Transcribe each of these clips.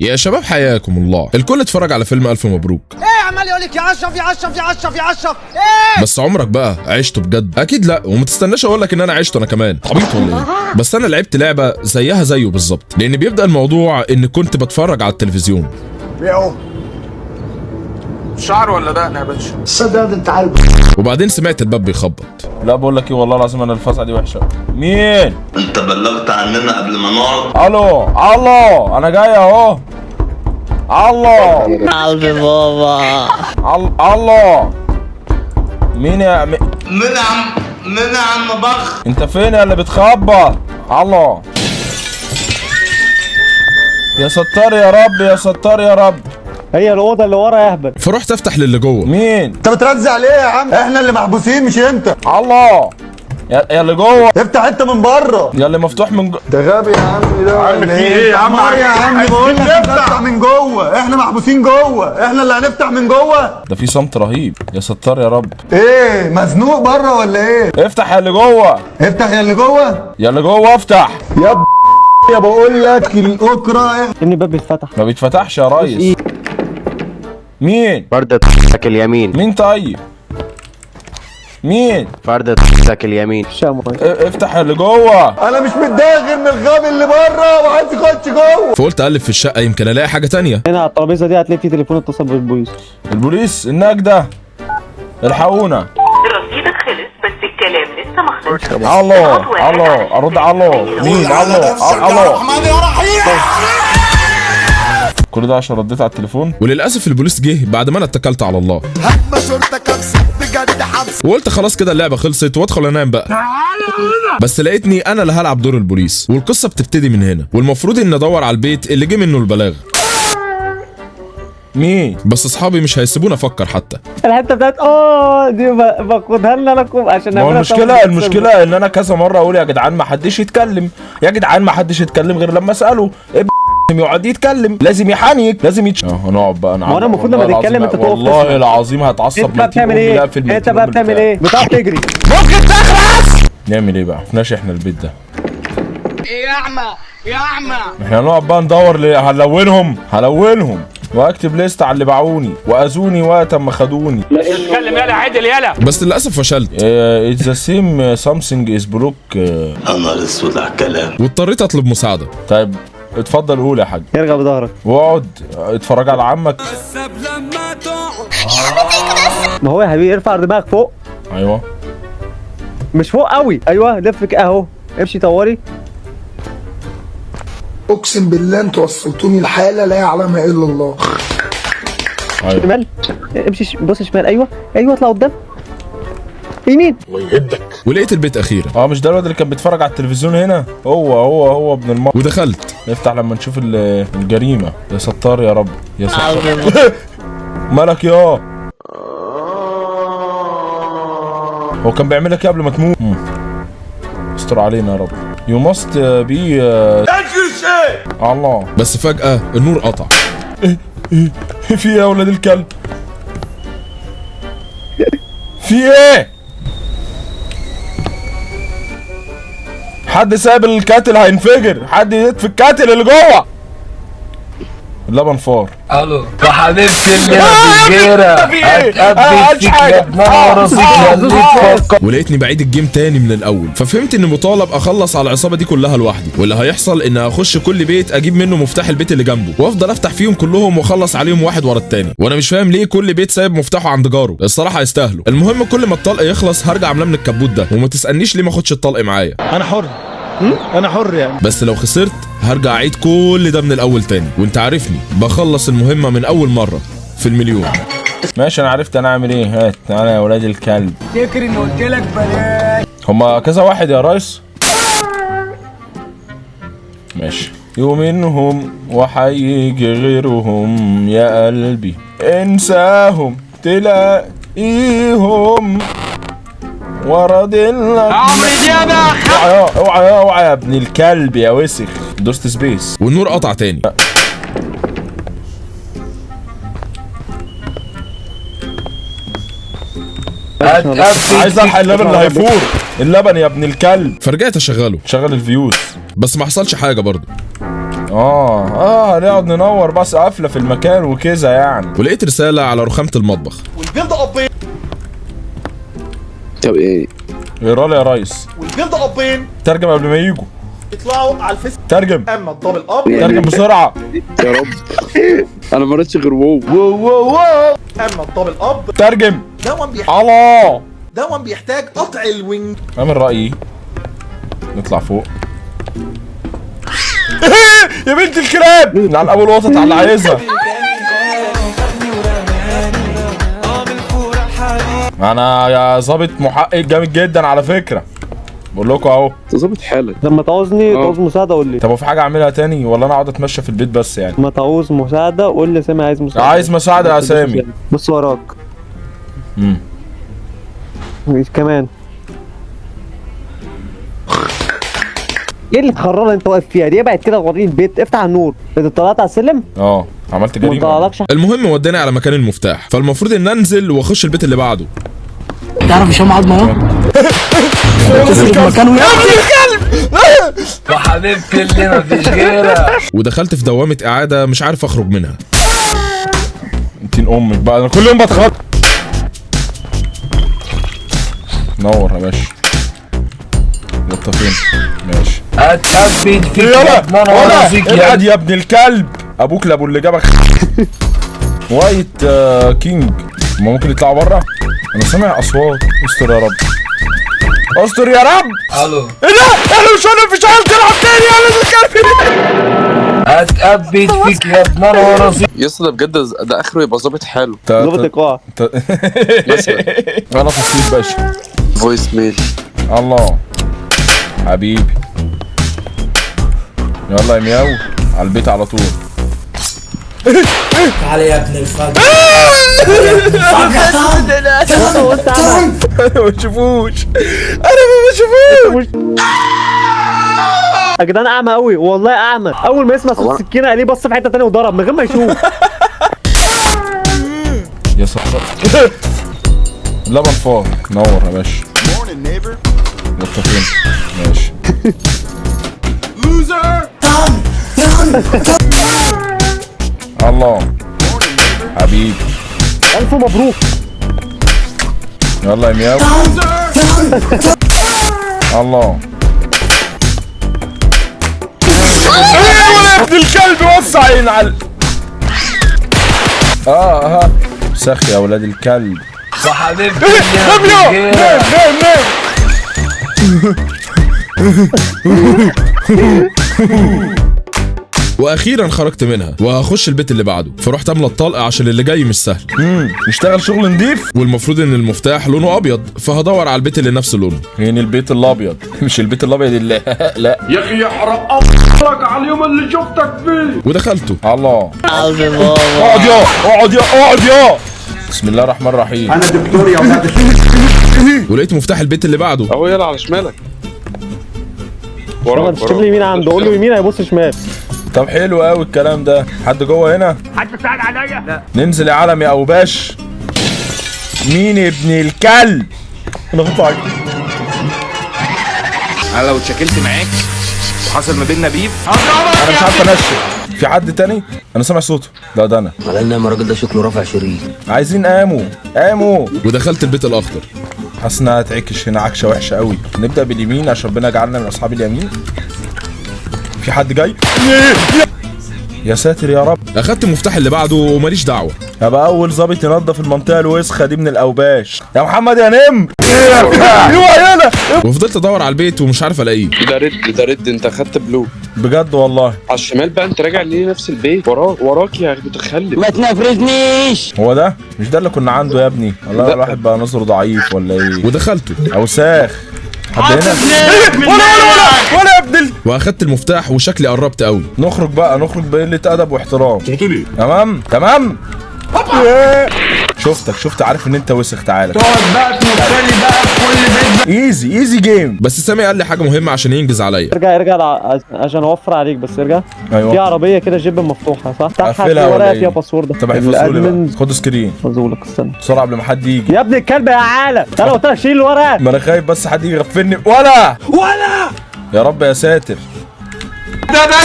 يا شباب حياكم الله. الكل اتفرج على فيلم ألف مبروك. ايه عمال يقول لك يا اشرف يا اشرف يا اشرف يا اشرف ايه؟ بس عمرك بقى عشته بجد؟ اكيد لا، وما تستناش اقول لك ان انا عشته انا كمان. عبيط ولا ايه؟ بس انا لعبت لعبه زيها زيه بالظبط، لان بيبدا الموضوع ان كنت بتفرج على التلفزيون. بيعو شعر ولا دقن يا باشا؟ صدق انت عارف. وبعدين سمعت الباب بيخبط. لا بقول لك ايه والله العظيم انا الفزعه دي وحشه. مين؟ انت بلغت عننا قبل ما نقعد؟ الو الو انا جاي اهو. الله قلبي بابا. الله مين يا من عم بخ. انت فين يا اللي بتخبط؟ الله يا ستار يا رب يا ستار يا رب. هي الاوضه اللي ورا يا اهبل. فرحت افتح للي جوه. مين؟ انت بترزع ليه يا عم؟ احنا اللي محبوسين مش انت. الله يا اللي جوه. افتح انت من بره. يا اللي مفتوح من جوه. ده غبي يا عم ده. عم في ايه يا عم؟ يا عم بقول لك افتح من جوه، احنا محبوسين جوه، احنا اللي هنفتح من جوه. ده في صمت رهيب يا ستار يا رب. ايه مزنوق بره ولا ايه؟ افتح يا اللي جوه. افتح يا اللي جوه. يا اللي جوه افتح. يا بقول لك الاكره. ان الباب بيتفتح. ما بيتفتحش يا ريس. مين؟ فردة اليمين. مين طيب؟ مين؟ فردة اليمين. الشام افتح اللي جوه. انا مش متضايق غير من الغبي اللي بره وعايز يخش جوه. فقلت اقلب في الشقه يمكن الاقي حاجه تانية. هنا على الترابيزه دي هتلاقي في تليفون اتصل بالبوليس. البوليس النجدة الحقونا. رصيدك خلص بس الكلام لسه ما خلصش. الله ارد على مين؟ الله كل ده عشان رديت على التليفون. وللاسف البوليس جه بعد ما انا اتكلت على الله. وقلت خلاص كده اللعبه خلصت وادخل انام بقى. بس لقيتني انا اللي هلعب دور البوليس، والقصه بتبتدي من هنا، والمفروض اني ادور على البيت اللي جه منه البلاغ. مين؟ بس اصحابي مش هيسيبوني افكر حتى. الحته بتاعت دي باخدها لنا لكم عشان ما هو المشكله ان انا كذا مره اقول يا جدعان ما حدش يتكلم، يا جدعان ما حدش يتكلم غير لما اساله. يقعد يتكلم لازم يحنيك لازم هنقعد بقى ما انا المفروض لما تتكلم انت تقف. والله العظيم هتعصب. انت بقى بتعمل ايه؟ انت بقى بتعمل ايه؟ بتعرف تجري. ممكن تخلص. نعمل ايه بقى؟ مفناش احنا البيت ده. يا اعمى يا اعمى. احنا هنقعد بقى ندور ليه؟ هلونهم واكتب ليست على اللي باعوني واذوني وقت ما خدوني. اتكلم يالا عدل يالا. بس للاسف فشلت. اتس ذا سيم سامثينج از بلوك. انا اسود على الكلام. واضطريت اطلب مساعده. طيب اتفضل قول يا حاج. ارجع بظهرك واقعد اتفرج على عمك. ما هو يا حبيبي ارفع دماغك فوق. ايوه مش فوق قوي. ايوه لفك اهو. امشي طوري. اقسم بالله انتوا وصلتوني لحاله لا يعلمها الا الله. ايوه شمال. امشي بص شمال. ايوه اطلع قدام. يمين. ولقيت البيت اخيرا. مش ده الواد اللي كان بيتفرج على التلفزيون هنا؟ هو ابن الماء. ودخلت. نفتح لما نشوف الجريمه. يا ستار يا رب يا ستار. مالك يا هو كان بيعمل لك ايه قبل ما تموت؟ استر علينا يا رب. يو ماست بي الله. بس فجاه النور قطع. في ايه يا ولاد الكلب؟ في ايه؟ حد سايب الكاتل هينفجر. حد يطفي الكاتل اللي جوه. اللبن فار. الو وحبيبتي الفجيره ولقيتني بعيد الجيم تاني من الاول، ففهمت اني مطالب اخلص على العصابه دي كلها لوحدي، واللي هيحصل ان اخش كل بيت اجيب منه مفتاح البيت اللي جنبه وافضل افتح فيهم كلهم واخلص عليهم واحد ورا التاني، وانا مش فاهم ليه كل بيت سايب مفتاحه عند جاره. الصراحه يستاهلوا. المهم كل ما الطلق يخلص هرجع عاملاه من الكبوت ده، وما تسالنيش ليه ما اخدش الطلق معايا. انا حر يعني. بس لو خسرت هرجع اعيد كل ده من الاول تاني، وانت عارفني بخلص المهمه من اول مره في المليون. ماشي انا عرفت انا اعمل ايه. هات انا يا ولاد الكلب. فكر اني قلت لك بلاش. هما كذا واحد يا ريس. ماشي. يومينهم وحيجي غيرهم يا قلبي انساهم تلاقيهم ورا دلك. عمرو دياب اوعى يا ابن الكلب يا وسخ. دوست سبيس والنور قطع تاني. عايز الحق اللبن اللي هيفور. اللبن يا ابن الكلب. فرجعت اشغله شغل الفيوز. بس ما حصلش حاجه برضه. هنقعد ننور بس قافله في المكان وكذا يعني. ولقيت رساله على رخامه المطبخ. والبيلد ابين طب ايه؟ اقرا لي يا ريس. والبيلد ابين ترجم قبل ما يجوا. يطلعوا على الفيس. ترجم. اما الدبل اب ترجم بسرعه. يا رب انا ما قريتش غير واو. اما الدبل اب ترجم. دون الله بيحتاج قطع الوينج. اعمل رايي. نطلع فوق. يا بنت الكلاب على اول وسط على اللي عايزها. انا يا ظابط محقق جامد جدا على فكره، بقول لكم اهو. انت ظابط حالك. لما تعوزني تعوز مساعده قول لي. طب هو في حاجه اعملها تاني ولا انا اقعد اتمشى في البيت بس يعني؟ ما تعوز مساعده قول لي. سامي عايز مساعده. عايز مساعده يا سامي. بص وراك. كمان ايه اللي تخرجها انت واقف فيها دي؟ ابعد كده وريني البيت. افتح النور. انت طلعت على السلم؟ عملت ما جريمه. طلعلكش. المهم وداني على مكان المفتاح، فالمفروض ان انزل واخش البيت اللي بعده. تعرف هشام عظمه اهو. مكانه يا وحبيبتي اللي مفيش غيرها. ودخلت في دوامه اعاده مش عارف اخرج منها. انتين امك بقى، انا كل يوم بتخط. نور يا باشا. نقطة فين؟ ماشي. اتثبت فيك يلا يا ابعد يا ابن الكلب. ابوك لابو اللي جابك. وايت كينج. هما ممكن يطلعوا بره؟ انا سامع اصوات. استر يا رب. استر يا رب. الو ايه ده؟ انا مش عارف تلعب تاني يا ابن الكلب. اتثبت فيك يا ابن الوراسي. يا اسطى ده بجد ده اخره يبقى ظابط حاله. ظابط ايقاع. انا تصويت باشا. فويس ميل. الله حبيبي. يلا يا مياو على البيت على طول. تعالى يا ابن الفجر. انا ما بشوفوش. انا ما بشوفوش يا جدعان اعمى قوي والله اعمى. اول ما يسمع صوت السكينه قال لي بص في حته ثانيه وضرب من غير ما يشوف. يا صاحبي لبن فار. نور يا باشا. نقطة فين؟ ماشي. الله حبيبي. الف مبروك. يلا يا مياو. الله يا ابن الكلب وسع ينعل. سخ يا ولاد الكلب. وحبيبتي نام واخيرا خرجت منها وهخش البيت اللي بعده، فرحت املى الطلقه عشان اللي جاي مش سهل. نشتغل شغل نضيف. والمفروض ان المفتاح لونه ابيض، فهدور على البيت اللي نفس لونه. فين البيت الابيض؟ مش البيت الابيض اللي لا يا اخي يحرق لك على اليوم اللي شفتك فيه. ودخلته. الله. اقعد يا بسم الله الرحمن الرحيم. انا دكتور يا ولاد. ولقيت مفتاح البيت اللي بعده. اهو يلا على شمالك. وراك تشتغل يمين عنده. قول له يمين هيبص شمال. طب حلو قوي الكلام ده. حد جوه هنا؟ حد بيساعد عليا؟ لا. ننزل يا عالم يا اوباش. مين ابن الكلب؟ انا هطلع. انا لو اتشكلت معاك وحصل ما بيننا بيف انا مش عارف انشف. في حد تاني؟ انا سامع صوته. ده انا. على ان الراجل ده شكله رافع شريط. عايزين قاموا. ودخلت البيت الاخضر. حاسس انها هتعكش هنا عكشه وحشه قوي. نبدا باليمين عشان ربنا جعلنا من اصحاب اليمين. في حد جاي؟ يا ساتر يا رب. اخدت المفتاح اللي بعده وماليش دعوه. هبقى اول ظابط ينظف المنطقه الوسخه دي من الاوباش. يا محمد يا نم. ايوه هنا. وفضلت ادور على البيت ومش عارف الاقيه. ده رد انت اخدت بلو. بجد والله. على الشمال بقى انت راجع ليه نفس البيت. وراك يا متخلف. ما تنفرجنيش. هو ده؟ مش ده اللي كنا عنده يا ابني؟ والله الواحد بقى نظره ضعيف ولا ايه؟ ودخلته. اوساخ. حد هنا؟ ولا يا ابن واخدت المفتاح وشكلي قربت قوي. نخرج بقلة ادب واحترام. تمام. شفت عارف ان انت وسخ. تعالى تقعد بقى تنطلي بقى في كل بيت. ايزي جيم. بس سامي قال لي حاجه مهمه عشان ينجز عليا. ارجع عشان اوفر عليك. بس ارجع. ايوه. في عربيه كده جيب مفتوحه صح؟ تحت قفلها ولا ورقه ايه؟ فيها باسورد. طب احفظه لي بقى. خد سكرين. احفظه لك. استنى بسرعه قبل ما حد يجي. يا ابن الكلب يا عالم. انا قلت لك شيل الورقه. ما انا خايف بس حد يغفلني. ولا يا رب يا ساتر. ده اطلع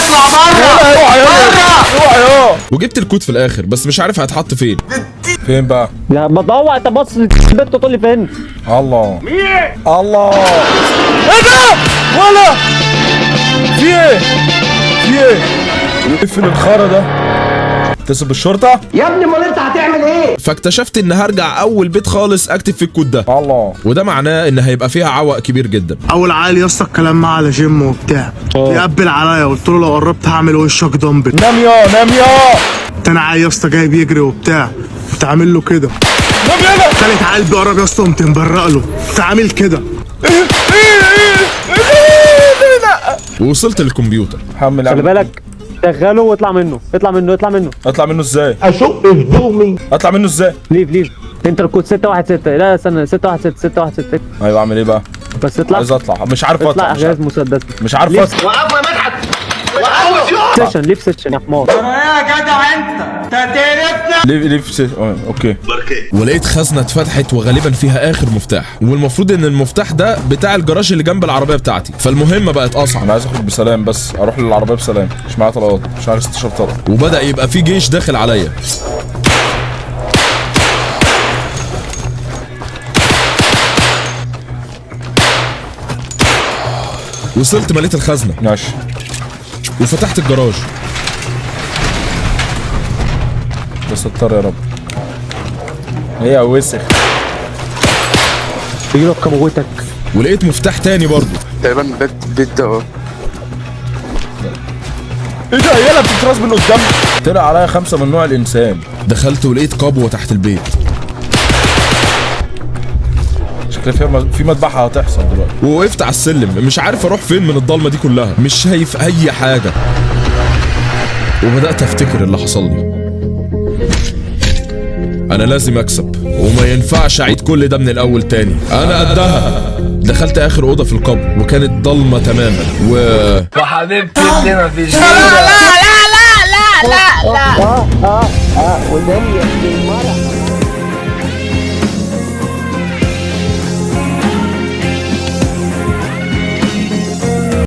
بره. وجبت الكود في الاخر بس مش عارف هيتحط فين. فين بقى؟ لا بدور، انت بص البيت تقول لي فين؟ الله الله ايه ده؟ ولا في ايه؟ في ايه؟ اقفل الخرا ده. اتصل بالشرطة؟ يا ابني امال انت هتعمل ايه؟ فاكتشفت ان هرجع اول بيت خالص اكتب فيه الكود ده. الله. وده معناه ان هيبقى فيها عوق كبير جدا. اول عيل يا اسطى الكلام معاه على جيم وبتاع يقبل عليا، قلت له لو قربت هعمل وشك دمبل. نام يا نام يا. تاني عيل يا اسطى جاي بيجري وبتاع، كنت عامل له كده. نام يلا. تالت عيل بيقرب يا اسطى قمت مبرق له، كنت عامل كده. ووصلت للكمبيوتر. حمل خلي بالك شغله واطلع منه، اطلع منه، اطلع منه. اطلع منه ازاي؟ اشق هدومي. اطلع منه ازاي؟ ليف انت الكود 616. لا استنى 616 616. ايوه اعمل ايه بقى؟ بس اطلع. عايز اطلع مش عارف اطلع اطلع. غاز مسدس. مش عارف اطلع. وقفوا يا مدحت، وقفوا. سيشن ليف سيشن يا حمار. يا جدع انت تعرفنا. ليه في اوكي. ولقيت خزنه اتفتحت وغالبا فيها اخر مفتاح، والمفروض ان المفتاح ده بتاع الجراج اللي جنب العربيه بتاعتي، فالمهمه بقت اصعب. انا عايز اخرج بسلام، بس اروح للعربيه بسلام. مش معايا طلقات، مش عارف استشار طلق. وبدا يبقى في جيش داخل عليا. وصلت مليت الخزنه ماشي. وفتحت الجراج. بس ستار يا رب. هي وسخ. يجيلك كموتك. ولقيت مفتاح تاني برضه. تقريبا البيت ده اهو. ايه ده؟ يلا بتتراس من قدام. طلع عليا 5 من نوع الانسان. دخلت ولقيت قبوه تحت البيت. شكلها في مذبحه هتحصل دلوقتي. ووقفت على السلم مش عارف اروح فين من الضلمه دي كلها، مش شايف اي حاجه. وبدات افتكر اللي حصل لي. انا لازم اكسب وما ينفعش اعيد كل ده من الاول تاني. انا قدها. دخلت اخر اوضه في القبر وكانت ضلمه تماما وحبيبتي اللي مفيش وداني يا المرأة.